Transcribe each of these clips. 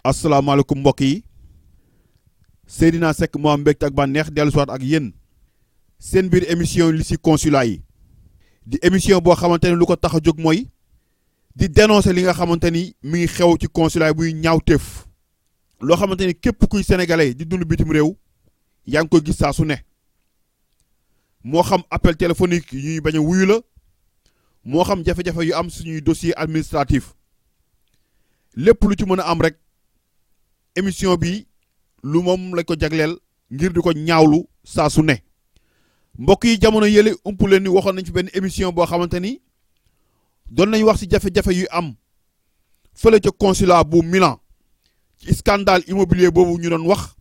asalaamaaleykum mbokk yi Seydina Seck moo am mbégte ak bànneex dellu siwaat ak yéen seen biir émission li si consulat yi di émission boo xamante ne lu ko tax a jóg mooy di dénoncer li nga xamante ni mi ngi xew ci consulat yi buy ñaawteef loo xamante ni képp kuy sénégalais di dund bitim réew yaa ngi koy gis saa su ne moo xam appel téléphonique yu ñuy bañ a wuyu la moo xam jafe-jafe yu am suñuy dossier administratif lépp lu ci mën a am rek émission bi lu moom lañ ko jagleel ngir di ko ñaawlu saa su ne mbokk yi jamono yële ump leen ni waxoon nañ fi benn émission boo xamante ni doon nañ wax ci jafe-jafe yu am fële ca consulat bu Milan ci scandale immobilier boobu ñu doon wax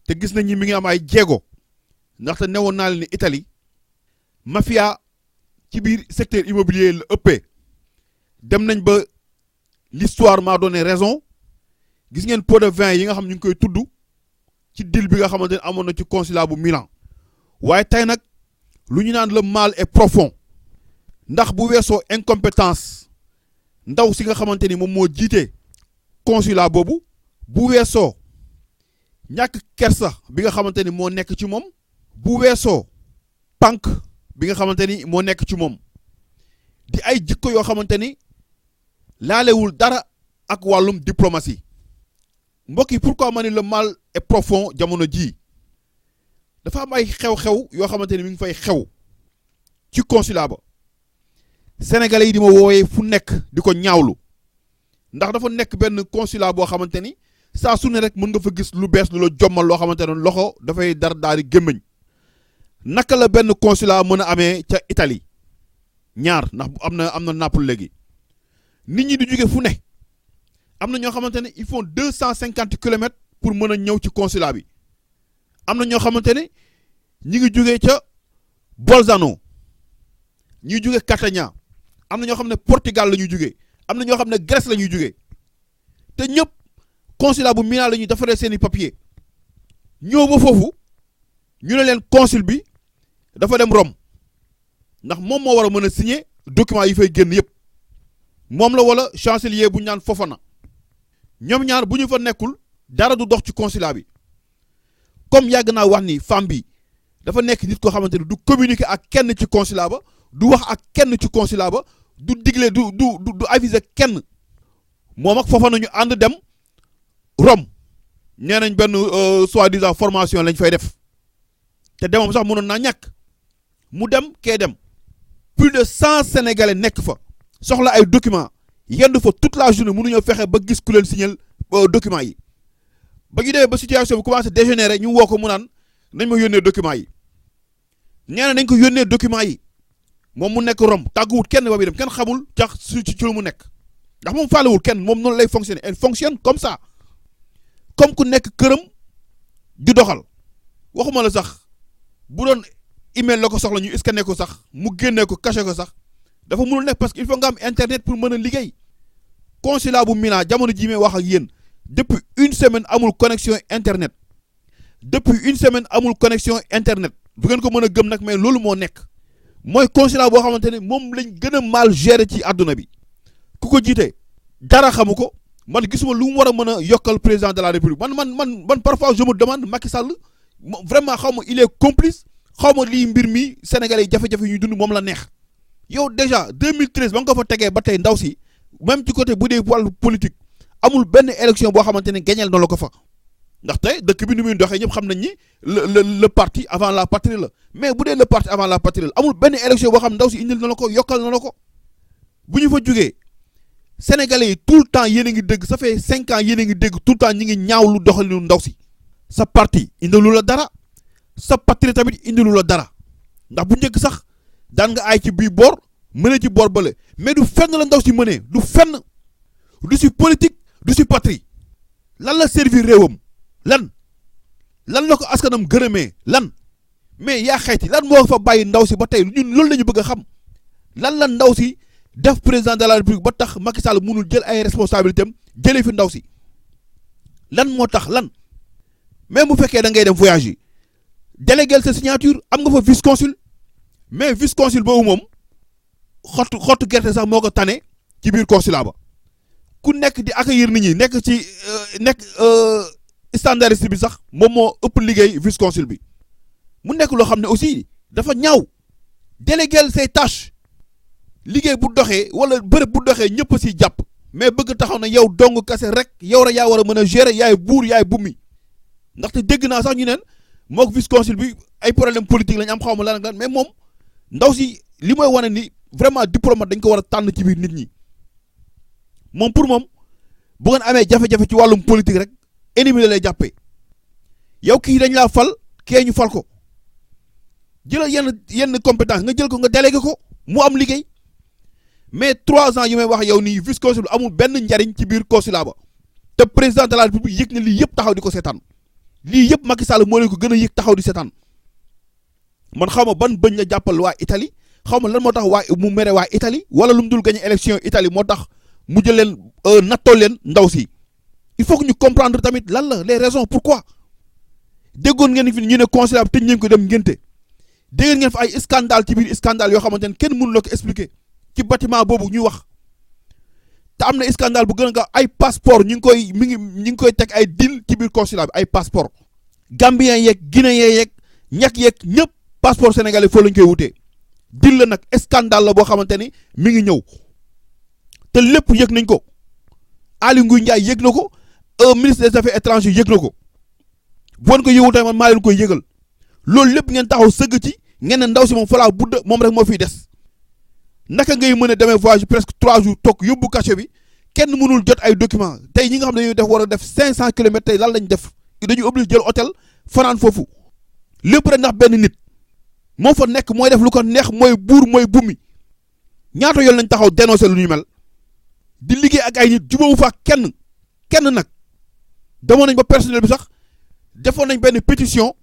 te gis nañ ni mi ngi am ay jéego ndaxte newoon naa leen ni Italie mafia ci biir secteur immobilier la ëppee dem nañ ba l'histoire m'a donné raison gis ngeen pot de vin yi nga xam ñu ngi koy tudd ci deal bi nga xamante ne amoon na ci consulat bu Milan waaye tey nag lu ñu naan le mal est profond ndax bu weesoo incompétence ndaw si nga xamante ni moom moo jiite consulat boobu bu weesoo ñàkk kersa bi nga xamante ni moo nekk ci moom bu weesoo pànk bi nga xamante ni moo nekk ci moom di ay jikko yoo xamante ni laalewul dara ak wàllum diplomatie mbokk yi pourquoi ma ni le mal est profond jamono jii dafa am ay xew-xew yoo xamante ni mi ngi fay xew ci consulat ba sénégalais yi di ma woowee fu nekk di ko ñaawlu ndax dafa nekk benn consulat boo xamante ni saa su ne rek mën nga fa gis lu bees lu la jommal loo xamante ne loxo dafay dar daal di gémmiñ naka la benn consulat mën a amee ca Italie ñaar ndax am na Naples léegi nit ñi di jóge fu ne am na ñoo xamante ne ils font 250 kilomètres pour mën a ñëw ci consulat bi am na ñoo xamante ne ñi ngi jógee ca Bolzano ñuy jóge Catania am na ñoo xam ne Portugal la ñuy jógee am na ñoo xam ne Grèce la ñuy jógee te ñëpp consulat bu Milan la ñuy defaree seen i papier ñëw ba foofu ñu ne leen consul bi dafa dem Rome ndax moom moo war a mën a signer document yi fay génn yëpp moom la wala chancelier bu ñu naan Fofana ñoom ñaar bu ñu fa nekkul dara du dox ci consulat bi comme yàgg naa wax ni femme bi dafa nekk nit koo xamante ni du communiquer ak kenn ci consulat ba du wax ak kenn ci consulat ba du digle du aviser kenn moom ak Fofana ñu ànd dem Rome nee nañ benn soi-disant formation lañ fay def te demam sax mënoon naa ñàkk mu dem kee dem plus de 100 sénégalais nekk fa soxla ay documents yendu fa toute la journée mënuñoo fexe ba gis ku leen signal documents yi ba ñu demee ba situation bi commencé dégénérer ñu woo ko mu naan nañ ma yónnee documents yi nee na nañ ko yónnee documents yi moom mu nekk Rome tàgguwut kenn ba muy dem kenn xamul cax ci lu mu nekk ndax moom faalewul kenn moom noonu lay fonctionner elle fonctionne comme ça comme ku nekk këram di doxal waxuma la sax bu doon email la ko soxla ñu scanner ko sax mu génnee ko caché ko sax dafa mënul nekk parce que il faut nga am internet pour mën a liggéey consulat bu Milan jamono jii may wax ak yéen depuis une semaine amul connexion internet depuis une semaine amul connexion internet bu ngeen ko mën a gëm nag mais loolu moo nekk mooy consulat boo xamante ne moom lañ gën a mal gérer ci àdduna bi ku ko jiite dara xamu ko man gisuma lu mu war a mën a yokkal président de la république man parfois je me demande Macky Sall vraiment xaw ma il est complice xaw ma lii mbir mi sénégalais yi jafe-jafe yu ñuy dund moom la neex yow déjà 2013 ba nga ko fa tegee ba tey ndaw si même ci côté bu dee wàllu politique amul benn élection boo xamante ne gañeel na la ko fa ndax tey dëkk bi ni muy doxee ñëpp xam nañ ni le parti avant la patrie la mais bu dee le parti avant la patrie la amul benn élection boo xam ndaw si indil na la ko yokkal na la ko bu ñu fa jógee sénégalais yi tout le temps yéen a ngi dégg ça fait 5 ans yéen a ngi dégg tout le temps ñi ngi ñaawlu doxalinu ndaw si sa parti indilu la dara sa patrie tamit indilu la dara ndax bu njëkk sax daan nga aay ci bii boor mëne ci boor bële mais du fenn la ndaw si mënee du fenn du si politique du si patrie lan la servir réewam lan la ko askanam gërëmee lan mais yaa xayti lan moo fa bàyyi ndaw si ba tey ñun loolu la ñu bëgg a xam lan la ndaw si def président de la république ba tax Macky Sall mënul jël ay responsabilités am jëlee fi ndaw si lan moo tax lan même bu fekkee da ngay dem voyage yi délégué sa signature am nga fa vice consul mais vice consul boobu moom xottu gerte sax moo ko tane ci biir consulat ba ku nekk di accueillir nit ñi nekk ci nekk standardiste bi sax moom moo ëpp liggéey vice consul bi mu nekk loo xam ne aussi dafa ñaaw déléguer say tâches liggéey bu doxee wala bërëb bu doxee ñëpp si jàpp mais bëgg taxaw na yow dong kase rek yow rek yaa war a mën a gérer yaay buur yaay bummi ndaxte dégg naa sax ñu neen mook vice consul bi ay problème politique lañ am xaw ma lan ak lan mais moom ndaw si li mooy wane ni vraiment diplomate dañ ko war a tànn ci biir nit ñi moom pour moom bu ngeen amee jafe-jafe ci wàllum politique rek ennemi la lay jàppee yow kii dañ laa fal kee ñu fal ko jëlal yenn compétence nga jël ko nga délégué ko mu am liggéey mais 3 ans yu may wax yow nii vice consul amul benn njariñ ci biir consulat ba te président de la république yëg na lii yëpp taxaw di ko seetaan lii yëpp Macky Sall moo leen ko gën a yëg taxaw di seetaan man xaw ma ban bëñ la jàppal waa Italie xaw ma lan moo tax waa mu mere waa Italie wala lu mu dul gagné élection Italie moo tax mu jël leen nattoo leen ndaw si il faut que ñu comprendre tamit lan la les raisons pourquoi déggoon ngeen fi ñu ne consulat bi tëj ngeen ko dem ngénte dégg ngeen fa ay scandale ci biir scandale yoo xamante ne kenn mënu la ko expliquer ci bâtiment boobu ñuy wax te am na scandale bu gën a gaaw ay passeport ñu ngi koy teg ay deal ci biir consulat bi ay passeport gambien yeeg guinéen yeeg ñàkk yeeg ñëpp passeport sénégalais foo lañ koy wutee deal la nag scandale la boo xamante ni mi ngi ñëw te lépp yëg nañ ko Aly Ngouille Ndiaye yëg na ko ministre des affaires étrangères yëg na ko bu woon ko yëgul tamit man maa leen koy yëgal loolu lépp ngeen taxaw sëgg ci ngeen ne ndaw si moom falaa budd moom rek moo fiy des naka ngay mën a demee voyage presque 3 jours toog yóbbu cachet bi kenn mënul jot ay documents tey ñi nga xam ne dañuy def war a def 500 kilomètres tey lan lañ def dañuy obligé jël hôtel fanaan foofu lépp rek ndax benn nit moo fa nekk mooy def lu ko neex mooy buur mooy bummi ñaata yoon lañ taxaw dénoncé lu ñu mel di liggéey ak ay nit jubóowu fa kenn nag demoon nañ ba personnel bi sax defoon nañ benn pétition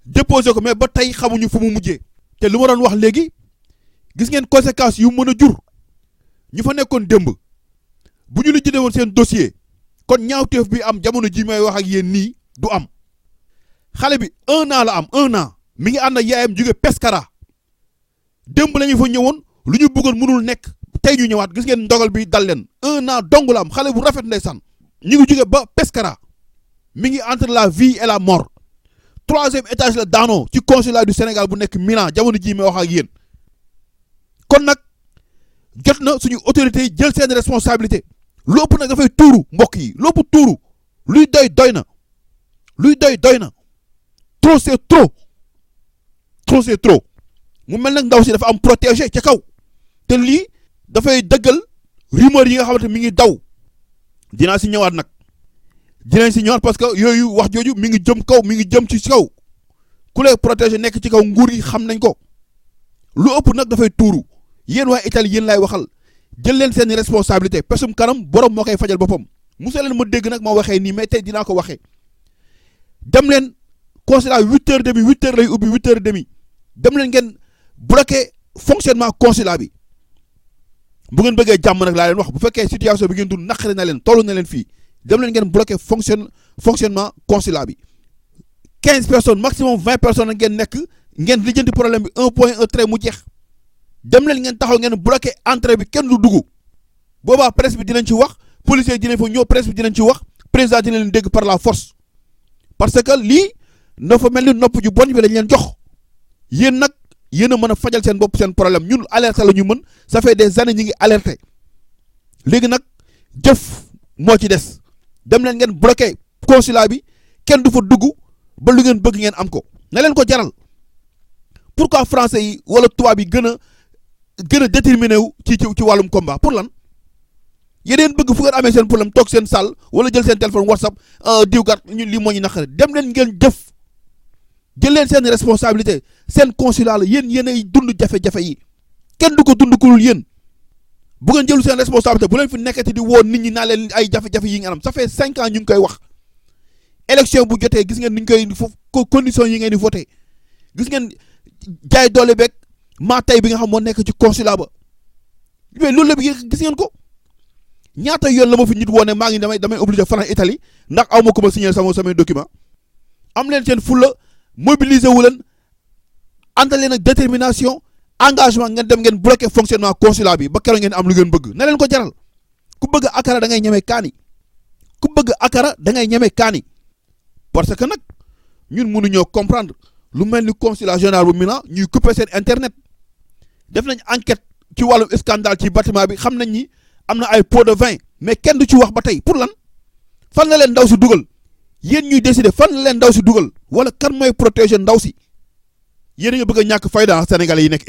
déposé ko mais ba tey xamuñu fu mu mujjee te lu ma doon wax léegi gis ngeen conséquences yu mën a jur ñu fa nekkoon démb bu ñu lijjatee woon seen dossier kon ñaawteef bi am jamono ji may wax ak yéen nii du am xale bi 1 an la am 1 an mi ngi ànd ak yaayam jóge Pescara démb la ñu fa ñëwoon lu ñu bëggoon mënul nekk tey ñu ñëwaat gis ngeen ndogal bi dal leen 1 an dong la am xale bu rafet ndeysaan ñu ngi jóge ba Pescara mi ngi entre la vie et la mort 3e étage la daanoo ci consulat du Sénégal bu nekk Milan jamono ji may wax ak yéen kon nag jot na suñu autorités yi jël seen responsabilité lu ëpp nag dafay tuuru mbokk yi lu ëpp tuuru luy doy na trop c'est trop mu mel nag ndaw si dafa am protégé ca kaw te lii dafay dëggal rumeur yi nga xamante mi ngi daw dinañ si ñëwaat parce que yooyu wax jooju mi ngi jëm kaw mi ngi jëm ci kaw ku lay protégé nekk ci kaw nguur yi xam nañ ko lu ëpp nag dafay tuuru yéen waa Italie yéen laay waxal jël leen seen responsabilité pesum kanam borom moo koy fajal boppam musa leen ma dégg nag ma waxee nii mais tey dinaa ko waxee dem leen consulat 8h30 8h lay ubbi 8h30 dem leen ngeen bloqué fonctionnement consulat bi bu ngeen bëggee jàmm nag laa leen wax bu fekkee situation bi ngeen dund naqari na leen tollu na leen fii dem leen ngeen bloqué fonctionnement consulat bi 15 personnes maximum 20 personnes ngeen nekk ngeen lijjanti problème bi 1 point 1 trait mu jeex dem leen ngeen taxaw ngeen bloqué entrée bi kenn du dugg boobaa presse bi dinañ ci wax policiers yi dinañ fa ñëw presse bi dinañ ci wax président dina leen dégg par la force parce que lii na fa mel ni nopp ju bon bi lañ leen jox yéen nag yéen a mën a fajal seen bopp seen problème ñun alerté la ñu mën ça fait des années ñi ngi alerté léegi nag jëf moo ci des dem leen ngeen bloqué consulat bi kenn du fa dugg ba lu ngeen bëgg ngeen am ko na leen ko jaral pourquoi français yi wala tubaab yi gën a déterminé wu ci wàllum combat pour lan yeneen bëgg fu ngeen amee seen problème toog seen salle wala jël seen téléphone whatsapp diwgat ñun lii moo ñu naqare dem leen ngeen jëf jël leen seen responsabilité seen consulat la yéen ay dund jafe-jafe yi kenn du ko dund kulul yéen bu ngeen jëlu seen responsabilité bu leen fi nekkati di woo nit ñi naa leen ay jafe-jafe yi ngeen am ça fait 5 ans ñu ngi koy wax élection bu jotee gis ngeen ni ñu koy foofu conditions yi ngeen di voté gis ngeen jaay doole beeg maa tey bi nga xam moo nekk ci consulat ba mais loolu lépp gis ngeen ko ñaata yoon la ma fi nit woone maa ngi damay obligé fanaan Italie ndax aw ma ko ma signé samay document am leen seen fulla mobiliser wu leen àndal leen ak détermination engagement ngeen dem ngeen bloqué fonctionnement consulat bi ba keroog ngeen am lu ngeen bëgg na leen ko jaral ku bëgg akara da ngay ñemee kaani ku bëgg akara da ngay ñeme kaani parce que nag ñun mënuñoo comprendre lu mel ni consulat général bu Milan ñuy couper seen internet def nañ enquête ci wàllum scandale ci bâtiment bi xam nañ ni am na ay pots de vin mais kenn du ci wax ba tey pour lan fan la leen ndaw si dugal yéen ñuy décider fan la leen ndaw si dugal wala kan mooy protéger ndaw si yéen a nga bëgg a ñàkk fayda sénégalais yi nekk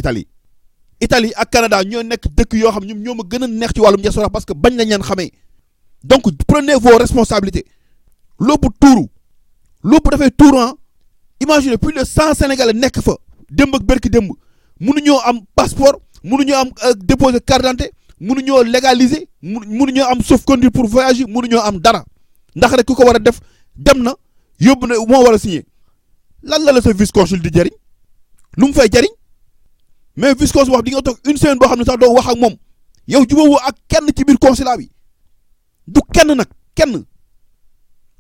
Italie ak Canada ñoo nekk dëkk yoo xam ñoom ñoo ma gën a neex ci wàllum diaspora parce que bañ lañ leen xamee donc prenez vos responsabilités lóbbu dafay tuuru imaginez plus de 100 sénégalais nekk fa démb ak bërki démb mënuñoo am passeport mënuñoo am déposer carte d'identité mënuñoo légaliser mënuñoo am sauf-conduit pour voyager mënuñoo am dara ndax rek ku ko war a def dem na yóbbu na moo war a signé lan la sa vice consul di jëriñ lu mu fay jëriñ mais vice consul wax di nga toog une semaine boo xam ne sax doo wax ak moom yow jubóowoo ak kenn ci biir consulat bi du kenn nag kenn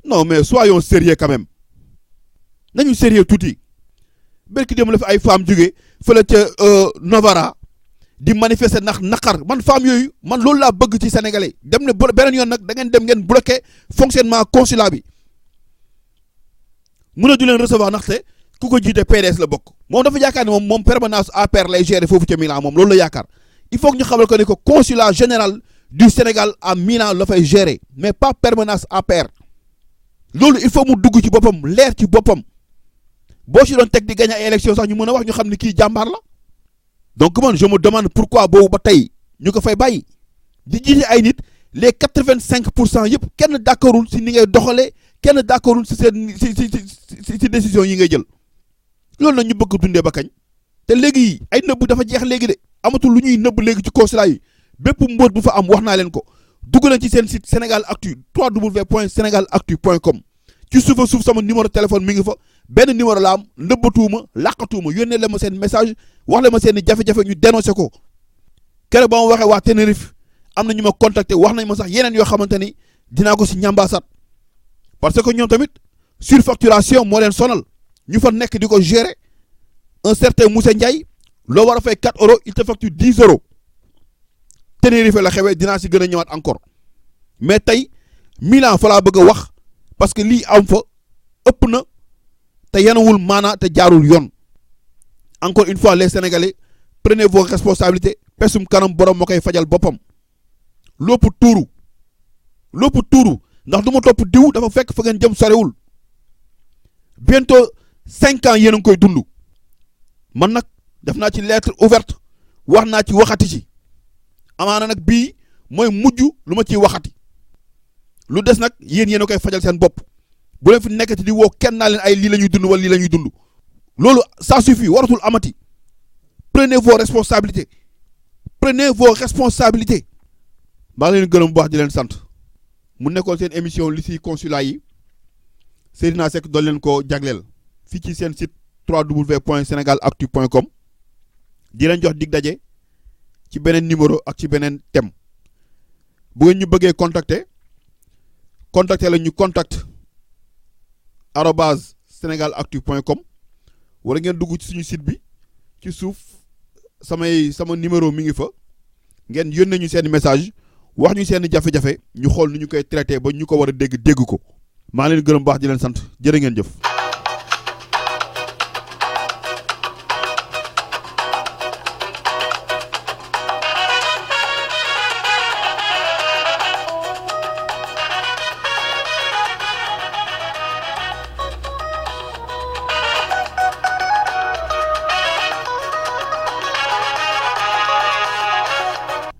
non mais soyons sérieux quand même nañu sérieux tuuti berki dem la fi ay femmes jóge fële ca Novara di manifester ndax naqar man femmes yooyu man loolu laa bëgg ci sénégalais dem ne beneen yoon nag da ngeen dem ngeen bloqué fonctionnement consulat bi mun a du leen recevoir ndaxte ku ko jiite PDS la bokk moom dafa yaakaar ne moom permanence APR lay gérer foofu ca Milan moom loolu la yaakaar il faut que ñu xamal ko ne ko consulat général du Sénégal à Milan la fay gérer mais pas permanence APR loolu il faut mu dugg ci boppam leer ci boppam boo ci doon teg di gagner ay élection sax ñu mën a wax ñu xam ne kii jàmbaar la donc man je me demande pourquoi boobu ba tey ñu ko fay bàyyi di jiite ay nit les 85% yëpp kenn d'accordul si ni ngay doxalee kenn d'accordul si seen si décision yi ngay jël loolu nag ñu bëgg dundee ba kañ te léegi ay nëbb dafa jeex léegi de amatul lu ñuy nëbb léegi ci consulat yi bépp mbóot bu fa am wax naa leen ko dugg nañ ci seen site Sénégal Actu www.senegalactu.com ci suufa suuf sama numéro téléphone mi ngi fa benn numéro la am nëbbatuuma làqatuuma yónnee la ma seen message wax la ma seen jafe-jafe ñu dénoncé ko keroog ba ma waxee waa Tenerife am na ñu ma contacté wax nañ ma sax yeneen yoo xamante ni dinaa ko si ñambaasat parce que ñoom tamit surfacturation moo leen sonal ñu fa nekk di ko gérer un certain Moussa Ndiaye loo war a fay 4 euros il te facture 10 euros Tenerife la xewee dinaa si gën a ñëwaat encore mais tey Milan fa laa bëgg a wax parce que lii am fa ëpp na te yanawul maanaa te jaarul yoon encore une fois les Sénégalais prenez vos responsabilités pesum kanam borom moo koy fajal boppam lépp tuuru ndax du ma topp diw dafa fekk fa ngeen jëm sorewul bientôt 5 ans yéen a ngi koy dund man nag def naa ci lettre ouverte wax naa ci waxati ci amaana nag bii mooy mujj lu ma ciy waxati lu des nag yéen a koy fajal seen bopp bu leen fi nekkati di woo kenn naa leen ay lii la ñuy dund wala lii la ñuy dund loolu ça suffit waratul amati prenez vos responsabilités maa ngi leen gërëm bu baax di leen sant mu nekkoon seen émission li si consulat yi Seydina Seck doon leen ko jagleel fii ci seen site www.senegalactu.com di leen jox dig daje ci beneen numéro ak ci beneen thème bu ngeen ñu bëggee contacter la ñu contact @senegalactu.com wala ngeen dugg ci suñu site bi ci suuf sama numéro mi ngi fa ngeen yónnee ñu seen message wax ñu seen jafe-jafe ñu xool nu ñu koy traité ba ñu ko war a dégg ko maa leen gërëm baax di leen sant jërë ngeen jëf.